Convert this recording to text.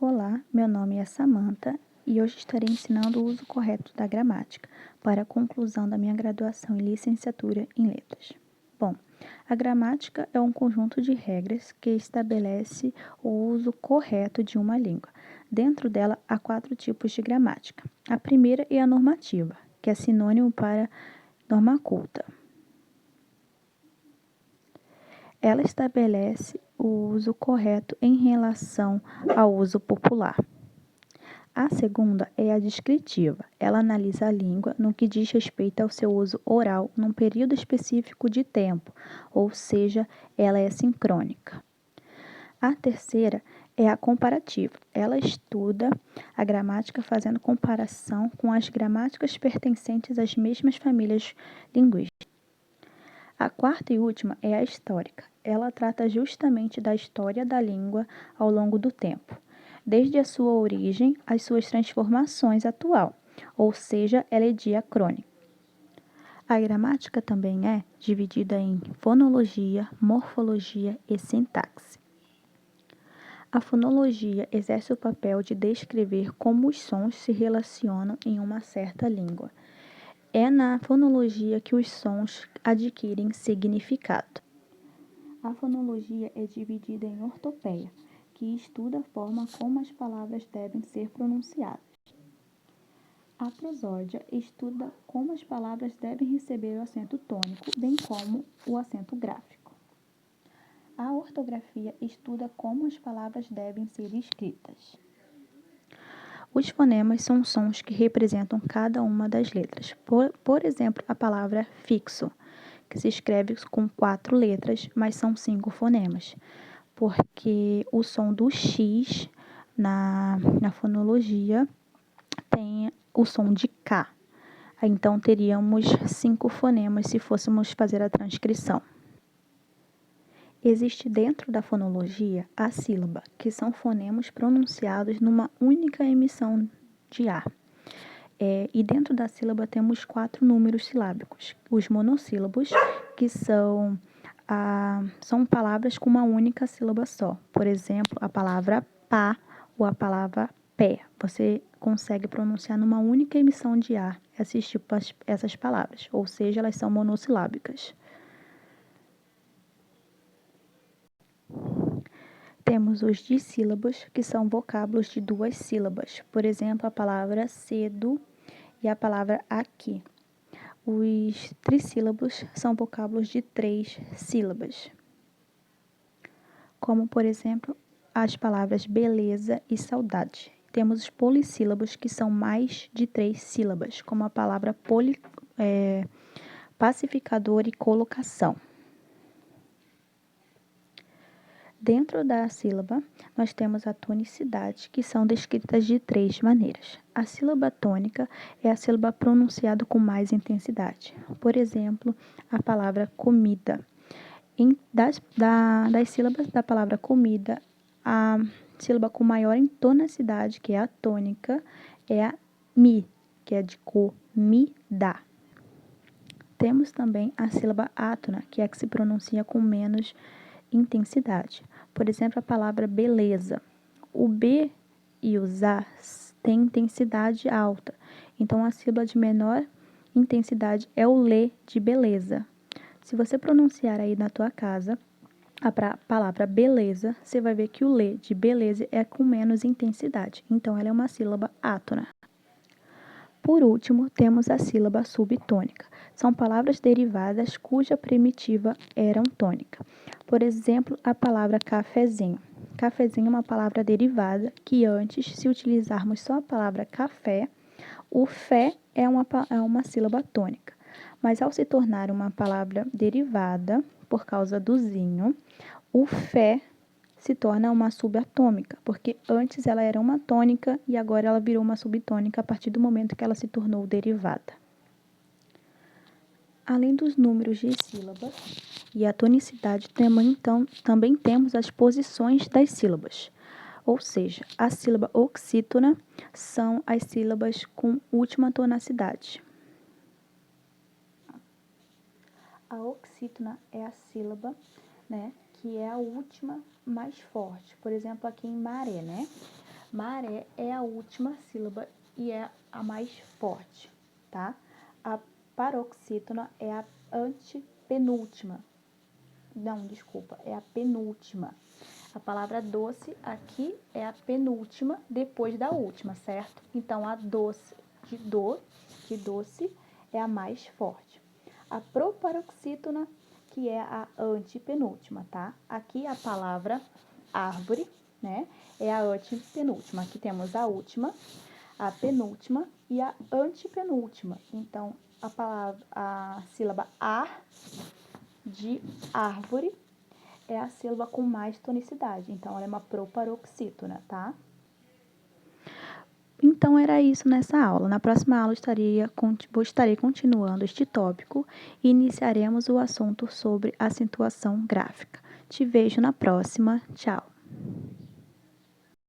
Olá, meu nome é Samantha e hoje estarei ensinando o uso correto da gramática para a conclusão da minha graduação em licenciatura em letras. Bom, a gramática é um conjunto de regras que estabelece o uso correto de uma língua. Dentro dela há 4 tipos de gramática. A primeira é a normativa, que é sinônimo para norma culta. Ela estabelece o uso correto em relação ao uso popular. A segunda é a descritiva. Ela analisa a língua no que diz respeito ao seu uso oral num período específico de tempo, ou seja, ela é sincrônica. A terceira é a comparativa. Ela estuda a gramática fazendo comparação com as gramáticas pertencentes às mesmas famílias linguísticas. A quarta e última é a histórica. Ela trata justamente da história da língua ao longo do tempo, desde a sua origem às suas transformações atual, ou seja, ela é diacrônica. A gramática também é dividida em fonologia, morfologia e sintaxe. A fonologia exerce o papel de descrever como os sons se relacionam em uma certa língua. É na fonologia que os sons adquirem significado. A fonologia é dividida em ortopeia, que estuda a forma como as palavras devem ser pronunciadas. A prosódia estuda como as palavras devem receber o acento tônico, bem como o acento gráfico. A ortografia estuda como as palavras devem ser escritas. Os fonemas são sons que representam cada uma das letras. Por exemplo, a palavra fixo, que se escreve com 4 letras, mas são 5 fonemas, porque o som do X na fonologia tem o som de K. Então, teríamos 5 fonemas se fôssemos fazer a transcrição. Existe dentro da fonologia a sílaba, que são fonemas pronunciados numa única emissão de ar. E dentro da sílaba temos 4 números silábicos. Os monossílabos, que são palavras com uma única sílaba só. Por exemplo, a palavra pá ou a palavra pé. Você consegue pronunciar numa única emissão de ar essas palavras, ou seja, elas são monossilábicas. Temos os dissílabos, que são vocábulos de 2 sílabas. Por exemplo, a palavra cedo e a palavra aqui. Os trissílabos são vocábulos de 3 sílabas. Como, por exemplo, as palavras beleza e saudade. Temos os polissílabos, que são mais de 3 sílabas, como a palavra pacificador e colocação. Dentro da sílaba, nós temos a tonicidade, que são descritas de 3 maneiras. A sílaba tônica é a sílaba pronunciada com mais intensidade. Por exemplo, a palavra comida. Das sílabas da palavra comida, a sílaba com maior tonicidade, que é a tônica, é a mi, que é de comida. Temos também a sílaba átona, que é a que se pronuncia com menos intensidade. Por exemplo, a palavra beleza. O B e o ZA têm intensidade alta. Então, a sílaba de menor intensidade é o LE de beleza. Se você pronunciar aí na tua casa a palavra beleza, você vai ver que o LE de beleza é com menos intensidade. Então, ela é uma sílaba átona. Por último, temos a sílaba subtônica. São palavras derivadas cuja primitiva era tônica. Por exemplo, a palavra cafezinho. Cafezinho é uma palavra derivada que antes, se utilizarmos só a palavra café, o fé é uma sílaba tônica. Mas ao se tornar uma palavra derivada, por causa do zinho, o fé se torna uma subatômica, porque antes ela era uma tônica e agora ela virou uma subtônica a partir do momento que ela se tornou derivada. Além dos números de sílabas e a tonicidade, também temos as posições das sílabas. Ou seja, a sílaba oxítona são as sílabas com última tonacidade. A oxítona é a sílaba, que é a última mais forte. Por exemplo, aqui em maré, Maré é a última sílaba e é a mais forte, tá? A paroxítona é a antepenúltima. Não, desculpa, é a penúltima. A palavra doce aqui é a penúltima depois da última, certo? Então, a doce, de doce, é a mais forte. A proparoxítona, que é a antepenúltima, tá? Aqui a palavra árvore, né, é a antepenúltima. Aqui temos a última, a penúltima e a antepenúltima. Então, a sílaba ar de árvore é a sílaba com mais tonicidade. Então, ela é uma proparoxítona, tá? Então, era isso nessa aula. Na próxima aula, estarei continuando este tópico e iniciaremos o assunto sobre acentuação gráfica. Te vejo na próxima. Tchau!